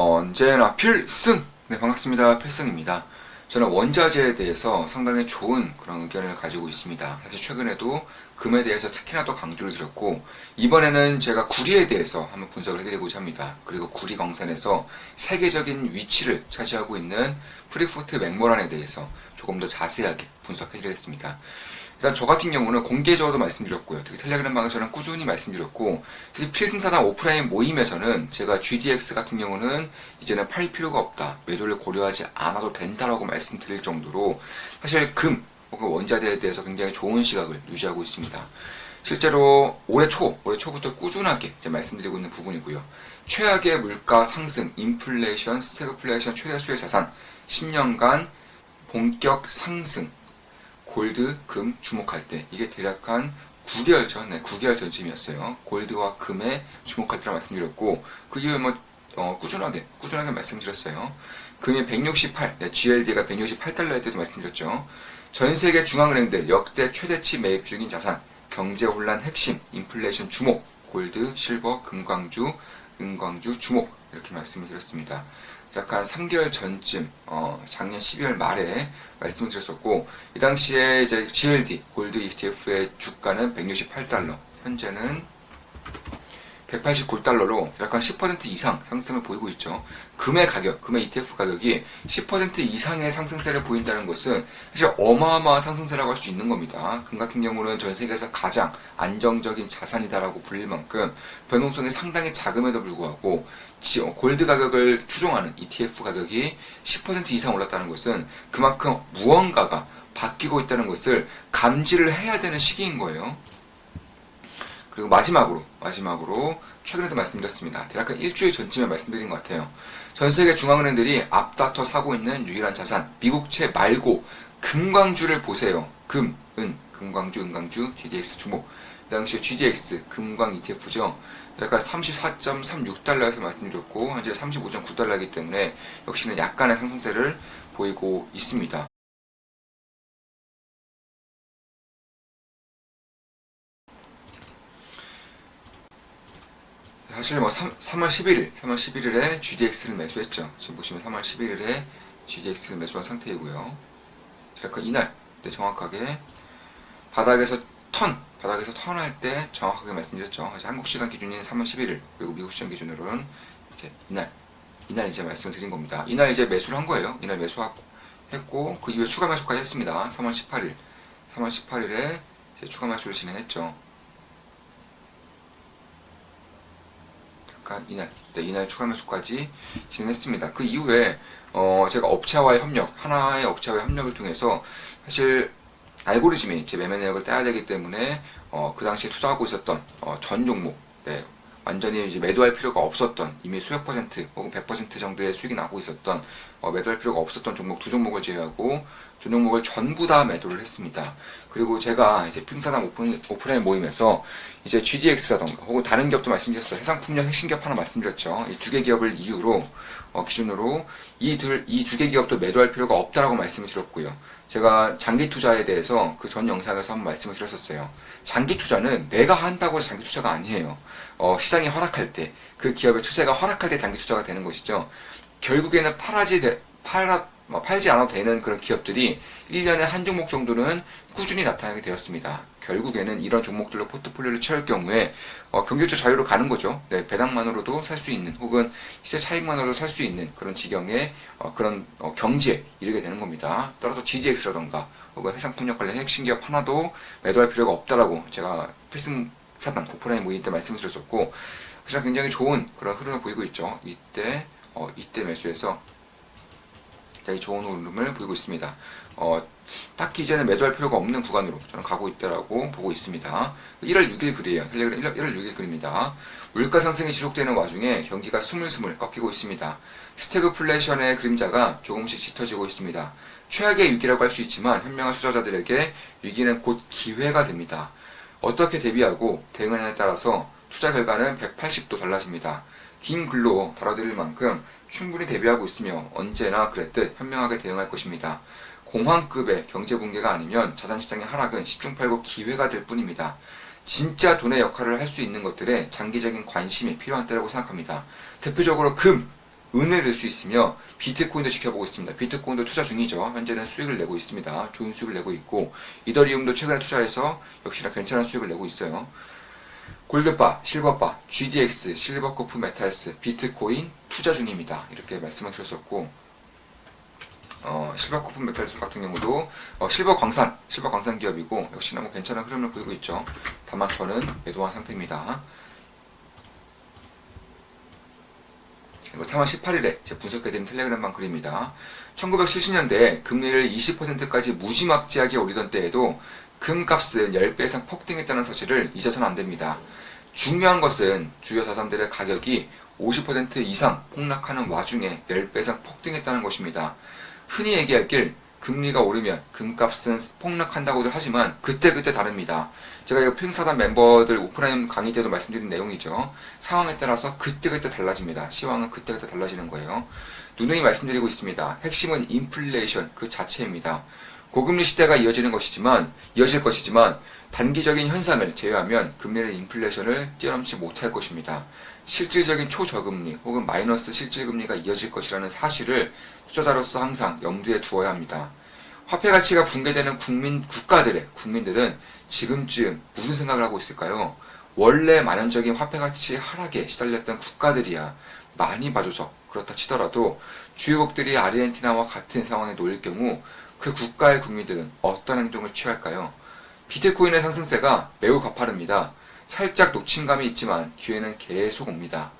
언제나 필승! 네, 반갑습니다. 필승입니다. 저는 원자재에 대해서 상당히 좋은 그런 의견을 가지고 있습니다. 사실 최근에도 금에 대해서 특히나 또 강조를 드렸고, 이번에는 제가 구리에 대해서 한번 분석을 해드리고자 합니다. 그리고 구리 광산에서 세계적인 위치를 차지하고 있는 프리푸트 맥모란에 대해서 조금 더 자세하게 분석해드리겠습니다. 일단 저 같은 경우는 공개적으로 말씀드렸고요. 특히 텔레그램방에서는 꾸준히 말씀드렸고, 특히 필승사당 오프라인 모임에서는 제가 GDX 같은 경우는 이제는 팔 필요가 없다, 매도를 고려하지 않아도 된다라고 말씀드릴 정도로 사실 금 혹은 원자재에 대해서 굉장히 좋은 시각을 유지하고 있습니다. 실제로 올해 초부터 꾸준하게 이제 말씀드리고 있는 부분이고요. 최악의 물가 상승, 인플레이션, 스태그플레이션 최대수의 자산, 10년간 본격 상승, 골드, 금 주목할 때, 이게 대략 한 9개월 전, 9개월 전쯤이었어요. 골드와 금에 주목할 때라 말씀드렸고, 그 이후에 꾸준하게 말씀드렸어요. 금이 168, GLD가 168달러일 때도 말씀드렸죠. 전 세계 중앙은행들 역대 최대치 매입 중인 자산, 경제 혼란 핵심, 인플레이션 주목, 골드, 실버, 금광주, 은광주 주목, 이렇게 말씀을 드렸습니다. 약간 3개월 전쯤, 작년 12월 말에 말씀을 드렸었고, 이 당시에 이제 GLD, 골드 ETF의 주가는 168달러, 현재는 189달러로 약간 10% 이상 상승을 보이고 있죠. 금의 ETF 가격이 10% 이상의 상승세를 보인다는 것은 사실 어마어마한 상승세라고 할 수 있는 겁니다. 금 같은 경우는 전 세계에서 가장 안정적인 자산이다라고 불릴 만큼 변동성이 상당히 작음에도 불구하고 골드 가격을 추종하는 ETF 가격이 10% 이상 올랐다는 것은 그만큼 무언가가 바뀌고 있다는 것을 감지를 해야 되는 시기인 거예요. 그리고 마지막으로 최근에도 말씀드렸습니다. 대략 한 일주일 전쯤에 말씀드린 것 같아요. 전 세계 중앙은행들이 앞다퉈 사고 있는 유일한 자산, 미국채 말고 금광주를 보세요. 금광주, 은광주, GDX 주목. 그 당시에 GDX, 금광 ETF죠. 약간 34.36달러에서 말씀드렸고, 현재 35.9달러이기 때문에 역시는 약간의 상승세를 보이고 있습니다. 사실 3월 11일에 GDX를 매수했죠. 지금 보시면 3월 11일에 GDX를 매수한 상태이고요. 약간 이날, 정확하게 바닥에서 턴할 때 정확하게 말씀드렸죠. 한국 시간 기준인 3월 11일, 그리고 미국 시간 기준으로는 이제 이날 이제 말씀드린 겁니다. 이날 이제 매수를 한 거예요. 이날 매수했고, 그 이후에 추가 매수까지 했습니다. 3월 18일에 이제 추가 매수를 진행했죠. 이날 추가 매수까지 진행했습니다. 그 이후에 제가 하나의 업체와의 협력을 통해서 사실 알고리즘이 제 매매 내역을 따야 되기 때문에 그 당시에 투자하고 있었던 전 종목, 완전히 이제 매도할 필요가 없었던, 이미 수백 퍼센트 혹은 100% 정도의 수익이 나고 있었던 매도할 필요가 없었던 종목 두 종목을 제외하고 전 종목을 전부 다 매도를 했습니다. 그리고 제가 이제 필승사당 오프라인 모임에서 이제 GDX라던가 혹은 다른 기업도 말씀드렸어요. 해상풍력 핵심기업 하나 말씀드렸죠. 이 두 개 기업을 기준으로 이 두 개 기업도 매도할 필요가 없다라고 말씀을 드렸고요. 제가 장기 투자에 대해서 그 전 영상에서 한번 말씀을 드렸었어요. 장기 투자는 내가 한다고 해서 장기 투자가 아니에요. 시장이 허락할 때, 그 기업의 추세가 허락할 때 장기 투자가 되는 것이죠. 결국에는 팔지 않아도 되는 그런 기업들이 1년에 한 종목 정도는 꾸준히 나타나게 되었습니다. 결국에는 이런 종목들로 포트폴리오를 채울 경우에 경제적 자유로 가는 거죠. 배당만으로도 살 수 있는, 혹은 시세 차익만으로도 살 수 있는 그런 지경의 그런 경지에 이르게 되는 겁니다. 따라서 GDX라던가 혹은 해상풍력 관련 핵심 기업 하나도 매도할 필요가 없다라고 제가 필승사당 오프라인 모임 때 말씀드렸었고, 그래서 굉장히 좋은 그런 흐름을 보이고 있죠. 이때 매수해서 굉장히 좋은 흐름을 보이고 있습니다. 딱히 이제는 매도할 필요가 없는 구간으로 저는 가고 있다라고 보고 있습니다. 1월 6일 글이에요. 텔레그램 1월 6일 글입니다. 물가 상승이 지속되는 와중에 경기가 스물스물 꺾이고 있습니다. 스태그플레이션의 그림자가 조금씩 짙어지고 있습니다. 최악의 위기라고 할 수 있지만 현명한 투자자들에게 위기는 곧 기회가 됩니다. 어떻게 대비하고 대응하느냐에 따라서 투자 결과는 180도 달라집니다. 긴 글로 다뤄드릴 만큼 충분히 대비하고 있으며 언제나 그랬듯 현명하게 대응할 것입니다. 공황급의 경제 붕괴가 아니면 자산시장의 하락은 10중 8구 기회가 될 뿐입니다. 진짜 돈의 역할을 할 수 있는 것들에 장기적인 관심이 필요한 때라고 생각합니다. 대표적으로 금, 은을 들 수 있으며 비트코인도 지켜보고 있습니다. 비트코인도 투자 중이죠. 현재는 수익을 내고 있습니다. 좋은 수익을 내고 있고 이더리움도 최근에 투자해서 역시나 괜찮은 수익을 내고 있어요. 골드바, 실버바, GDX, 실버코프 메탈스, 비트코인 투자 중입니다. 이렇게 말씀을 드렸었고 실버코프 메탈스 같은 경우도 실버 광산 기업이고 역시나 뭐 괜찮은 흐름을 보이고 있죠. 다만 저는 매도한 상태입니다. 이거 3월 18일에 제 분석해드린 텔레그램방 글입니다. 1970년대에 금리를 20%까지 무지막지하게 올리던 때에도 금값은 10배 이상 폭등했다는 사실을 잊어서는 안됩니다. 중요한 것은 주요 자산들의 가격이 50% 이상 폭락하는 와중에 10배 이상 폭등했다는 것입니다. 흔히 얘기하길 금리가 오르면 금값은 폭락한다고들 하지만 그때그때 다릅니다. 제가 이거 핑사단 멤버들 오프라인 강의 때도 말씀드린 내용이죠. 상황에 따라서 그때그때 달라집니다. 시황은 그때그때 달라지는 거예요. 누누이 말씀드리고 있습니다. 핵심은 인플레이션 그 자체입니다. 고금리 시대가 이어질 것이지만 단기적인 현상을 제외하면 금리는 인플레이션을 뛰어넘지 못할 것입니다. 실질적인 초저금리 혹은 마이너스 실질금리가 이어질 것이라는 사실을 투자자로서 항상 염두에 두어야 합니다. 화폐 가치가 붕괴되는 국민들은 지금쯤 무슨 생각을 하고 있을까요? 원래 만연적인 화폐 가치 하락에 시달렸던 국가들이야 많이 봐줘서 그렇다 치더라도 주요국들이 아르헨티나와 같은 상황에 놓일 경우 그 국가의 국민들은 어떤 행동을 취할까요? 비트코인의 상승세가 매우 가파릅니다. 살짝 놓친 감이 있지만 기회는 계속 옵니다.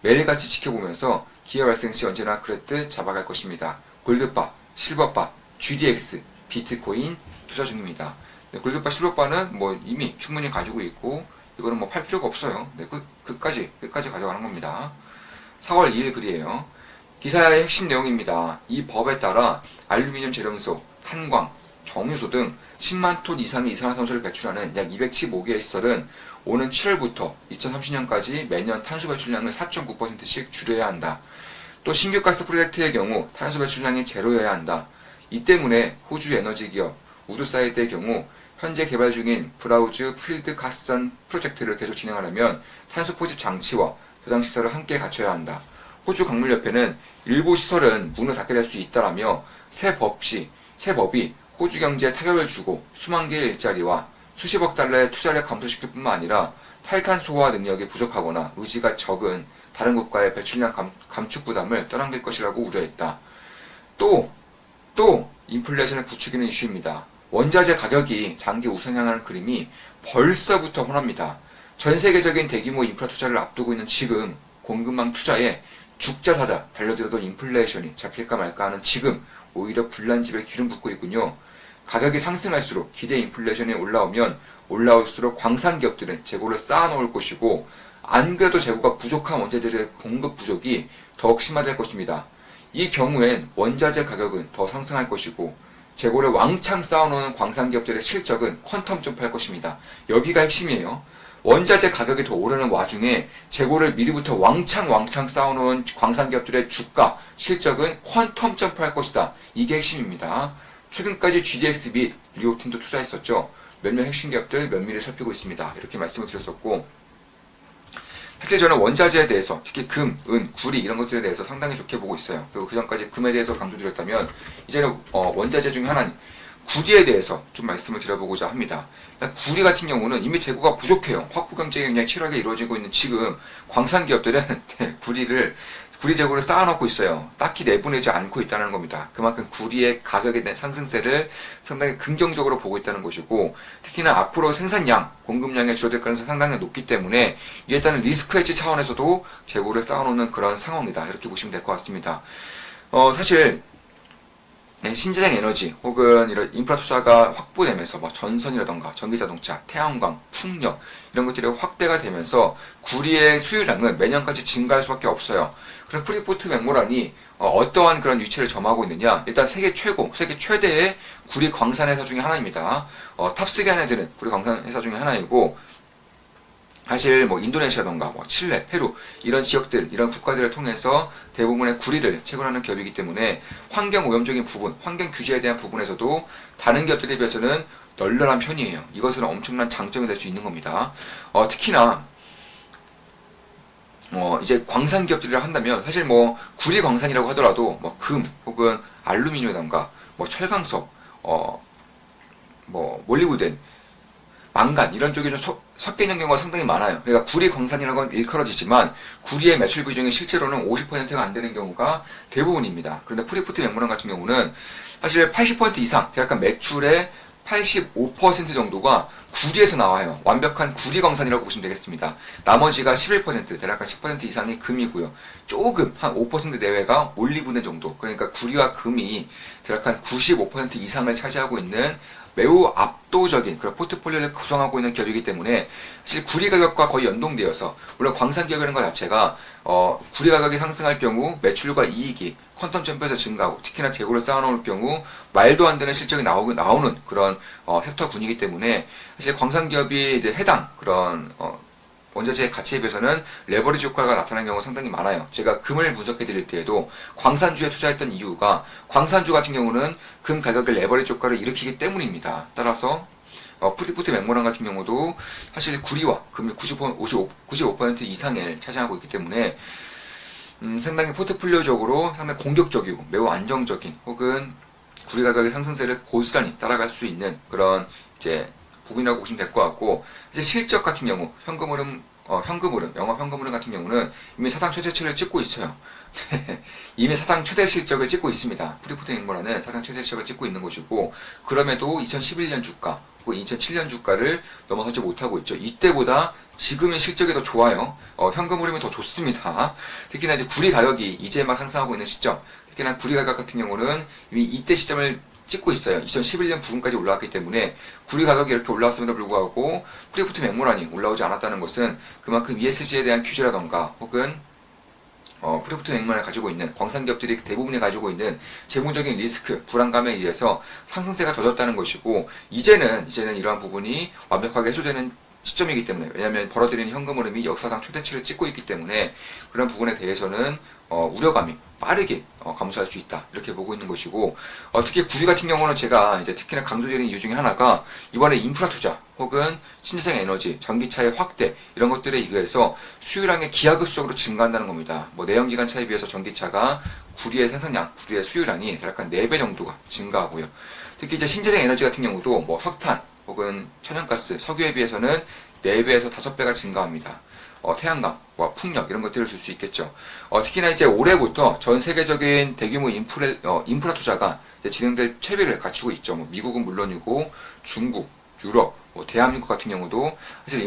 매일같이 지켜보면서 기회 발생 시 언제나 그랬듯 잡아갈 것입니다. 골드바, 실버바, GDX, 비트코인 투자 중입니다. 네, 골드바, 실버바는 뭐 이미 충분히 가지고 있고 이거는 뭐 팔 필요가 없어요. 네, 끝까지 가져가는 겁니다. 4월 2일 글이에요. 기사의 핵심 내용입니다. 이 법에 따라 알루미늄 제련소, 탄광, 정유소 등 10만 톤 이상의 이산화탄소를 배출하는 약 215개의 시설은 오는 7월부터 2030년까지 매년 탄소 배출량을 4.9%씩 줄여야 한다. 또 신규 가스 프로젝트의 경우 탄소 배출량이 제로여야 한다. 이 때문에 호주 에너지 기업 우드사이드의 경우 현재 개발 중인 브라우즈 필드 가스전 프로젝트를 계속 진행하려면 탄소 포집 장치와 저장 시설을 함께 갖춰야 한다. 호주 광물협회는 일부 시설은 문을 닫게 될 수 있다라며 새 법이 호주 경제에 타격을 주고 수만 개의 일자리와 수십억 달러의 투자를 감소시킬 뿐만 아니라 탈탄소화 능력이 부족하거나 의지가 적은 다른 국가의 배출량 감축 부담을 떠넘길 것이라고 우려했다. 또 인플레이션을 부추기는 이슈입니다. 원자재 가격이 장기 우상향하는 그림이 벌써부터 훤합니다. 전 세계적인 대규모 인프라 투자를 앞두고 있는 지금 공급망 투자에 죽자사자 달려들어도 인플레이션이 잡힐까 말까 하는 지금 오히려 불난집에 기름 붓고 있군요. 가격이 상승할수록 기대 인플레이션이 올라오면 올라올수록 광산 기업들은 재고를 쌓아놓을 것이고 안 그래도 재고가 부족한 원자재들의 공급 부족이 더욱 심화될 것입니다. 이 경우엔 원자재 가격은 더 상승할 것이고 재고를 왕창 쌓아놓은 광산 기업들의 실적은 퀀텀 점프할 것입니다. 여기가 핵심이에요. 원자재 가격이 더 오르는 와중에 재고를 미리부터 왕창 쌓아놓은 광산 기업들의 주가, 실적은 퀀텀 점프할 것이다. 이게 핵심입니다. 최근까지 GDX 및 리오틴도 투자했었죠. 몇몇 핵심 기업들 면밀히 살피고 있습니다. 이렇게 말씀을 드렸었고 사실 저는 원자재에 대해서 특히 금, 은, 구리 이런 것들에 대해서 상당히 좋게 보고 있어요. 그리고 그 전까지 금에 대해서 강조드렸다면 이제는 원자재 중에 하나인 구리에 대해서 좀 말씀을 드려보고자 합니다. 구리 같은 경우는 이미 재고가 부족해요. 확보 경쟁이 굉장히 치열하게 이루어지고 있는 지금 광산 기업들은 구리 재고를 쌓아놓고 있어요. 딱히 내보내지 않고 있다는 겁니다. 그만큼 구리의 가격에 대한 상승세를 상당히 긍정적으로 보고 있다는 것이고 특히나 앞으로 생산량, 공급량이 줄어들 가능성이 상당히 높기 때문에 일단은 리스크 헤지 차원에서도 재고를 쌓아놓는 그런 상황이다. 이렇게 보시면 될 것 같습니다. 사실 신재생 에너지 혹은 이런 인프라 투자가 확보되면서 뭐 전선이라던가 전기자동차, 태양광, 풍력 이런 것들이 확대가 되면서 구리의 수요량은 매년까지 증가할 수밖에 없어요. 그럼 프리포트 맥모란이 어떠한 그런 위치를 점하고 있느냐? 일단 세계 최대의 구리 광산 회사 중에 하나입니다. 탑3 안에 드는 구리 광산 회사 중에 하나이고 사실 뭐 인도네시아던가 뭐 칠레, 페루 이런 지역들, 이런 국가들을 통해서 대부분의 구리를 채굴하는 기업이기 때문에 환경 오염적인 부분, 환경 규제에 대한 부분에서도 다른 기업들에 비해서는 널널한 편이에요. 이것은 엄청난 장점이 될 수 있는 겁니다. 특히나 이제 광산 기업들이라 한다면 사실 뭐 구리 광산이라고 하더라도 뭐 금 혹은 알루미늄이던가 뭐 철강석, 뭐 몰리브덴, 망간 이런 쪽이 좀 섞여 있는 경우가 상당히 많아요. 그러니까 구리 광산이라고 하면 일컬어지지만 구리의 매출 비중이 실제로는 50%가 안 되는 경우가 대부분입니다. 그런데 프리푸트 맹물원 같은 경우는 사실 80% 이상, 대략 매출의 85% 정도가 구리에서 나와요. 완벽한 구리 광산이라고 보시면 되겠습니다. 나머지가 11%, 대략 10% 이상이 금이고요. 조금 한 5% 내외가 올리브덴 정도. 그러니까 구리와 금이 대략 95% 이상을 차지하고 있는 매우 압도적인 그런 포트폴리오를 구성하고 있는 기업이기 때문에 사실 구리 가격과 거의 연동되어서, 물론 광산 기업이라는 것 자체가 구리 가격이 상승할 경우 매출과 이익이 퀀텀 점프에서 증가하고, 특히나 재고를 쌓아놓을 경우 말도 안 되는 실적이 나오는 그런 섹터군이기 때문에 사실 광산 기업이 이제 해당 그런 원자재의 가치에 비해서는 레버리지 효과가 나타나는 경우가 상당히 많아요. 제가 금을 분석해 드릴 때에도 광산주에 투자했던 이유가, 광산주 같은 경우는 금 가격의 레버리지 효과를 일으키기 때문입니다. 따라서 프리푸트 맹모란 같은 경우도 사실 구리와 금이 95% 이상을 차지하고 있기 때문에 상당히 포트폴리오적으로 상당히 공격적이고 매우 안정적인, 혹은 구리 가격의 상승세를 고스란히 따라갈 수 있는 그런 이제 부분이라고 보시면 될 것 같고, 이제 실적 같은 경우 현금흐름, 영업 현금흐름 같은 경우는 이미 사상 최대치를 찍고 있어요. 이미 사상 최대 실적을 찍고 있습니다. 프리푸트 맹모라는 사상 최대 실적을 찍고 있는 것이고, 그럼에도 2011년 주가 혹은 2007년 주가를 넘어서지 못하고 있죠. 이때보다 지금의 실적이 더 좋아요. 현금 흐름이 더 좋습니다. 특히나 이제 구리 가격이 이제 막 상승하고 있는 시점, 특히나 구리 가격 같은 경우는 이미 이때 시점을 찍고 있어요. 2011년 부근까지 올라왔기 때문에 구리 가격이 이렇게 올라왔음에도 불구하고 프리푸트 맹모란이 올라오지 않았다는 것은 그만큼 ESG에 대한 규제라던가 혹은 프리푸트 맹모란을 가지고 있는 광산기업들이 대부분이 가지고 있는 재무적인 리스크, 불안감에 의해서 상승세가 더뎠다는 것이고, 이제는 이러한 부분이 완벽하게 해소되는 시점이기 때문에, 왜냐하면 벌어들이는 현금 흐름이 역사상 최대치를 찍고 있기 때문에 그런 부분에 대해서는 우려감이 빠르게 감소할 수 있다, 이렇게 보고 있는 것이고, 특히 구리 같은 경우는 제가 이제 특히나 강조드리는 이유 중에 하나가 이번에 인프라 투자 혹은 신재생 에너지, 전기차의 확대 이런 것들에 의해서 수요량이 기하급수적으로 증가한다는 겁니다. 뭐 내연기관차에 비해서 전기차가 구리의 생산량, 구리의 수요량이 약간 4배 정도가 증가하고요. 특히 이제 신재생 에너지 같은 경우도 뭐 석탄 혹은 천연가스, 석유에 비해서는 4배에서 5배가 증가합니다. 태양광과 풍력 이런 것들을 줄 수 있겠죠. 특히나 이제 올해부터 전 세계적인 대규모 인프라 투자가 이제 진행될 채비를 갖추고 있죠. 뭐 미국은 물론이고 중국, 유럽, 대한민국 같은 경우도 사실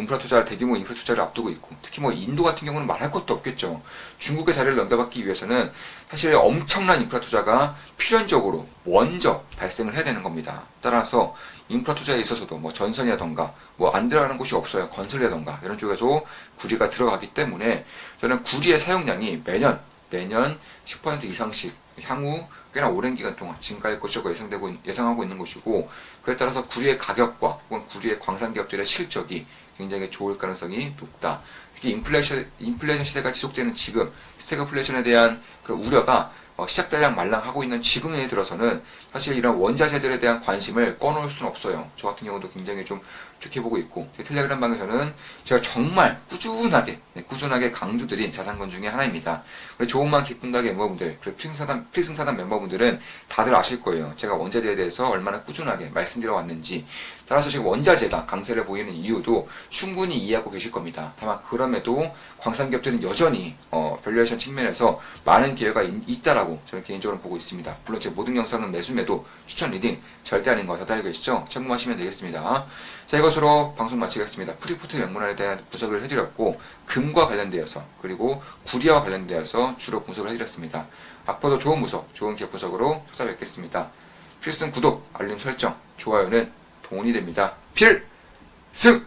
대규모 인프라 투자를 앞두고 있고, 특히 뭐 인도 같은 경우는 말할 것도 없겠죠. 중국의 자리를 넘겨받기 위해서는 사실 엄청난 인프라 투자가 필연적으로 먼저 발생을 해야 되는 겁니다. 따라서 인프라 투자에 있어서도 뭐 전선이라던가 뭐 안 들어가는 곳이 없어요. 건설이라던가 이런 쪽에서 구리가 들어가기 때문에 저는 구리의 사용량이 매년 10% 이상씩 향후 꽤나 오랜 기간 동안 증가할 것이라고 예상하고 있는 것이고, 그에 따라서 구리의 가격과 혹은 구리의 광산 기업들의 실적이 굉장히 좋을 가능성이 높다. 특히 인플레이션 시대가 지속되는 지금, 스태그플레이션에 대한 그 우려가 시작달랑 말랑하고 있는 지금에 들어서는 사실 이런 원자재들에 대한 관심을 꺼놓을 수는 없어요. 저 같은 경우도 굉장히 좀 좋게 보고 있고, 텔레그램 방에서는 제가 정말 꾸준하게 강조드린 자산권 중에 하나입니다. 우리 좋은만 기쁨가게 멤버분들, 그리고 필승사단 멤버분들은 다들 아실 거예요. 제가 원자재에 대해서 얼마나 꾸준하게 말씀드려 왔는지. 따라서 지금 원자재가 강세를 보이는 이유도 충분히 이해하고 계실 겁니다. 다만 그럼에도 광산기업들은 여전히 밸류에이션 측면에서 많은 기회가 있다라고 저는 개인적으로 보고 있습니다. 물론 제 모든 영상은 매수매도 추천 리딩 절대 아닌 거 다들 알고 계시죠? 참고하시면 되겠습니다. 자, 이것으로 방송 마치겠습니다. 프리푸트 맹문화에 대한 분석을 해드렸고, 금과 관련되어서 그리고 구리와 관련되어서 주로 분석을 해드렸습니다. 앞으로도 좋은 분석, 좋은 기업 분석으로 찾아뵙겠습니다. 필승 구독, 알림 설정, 좋아요는 돈이 됩니다. 필승!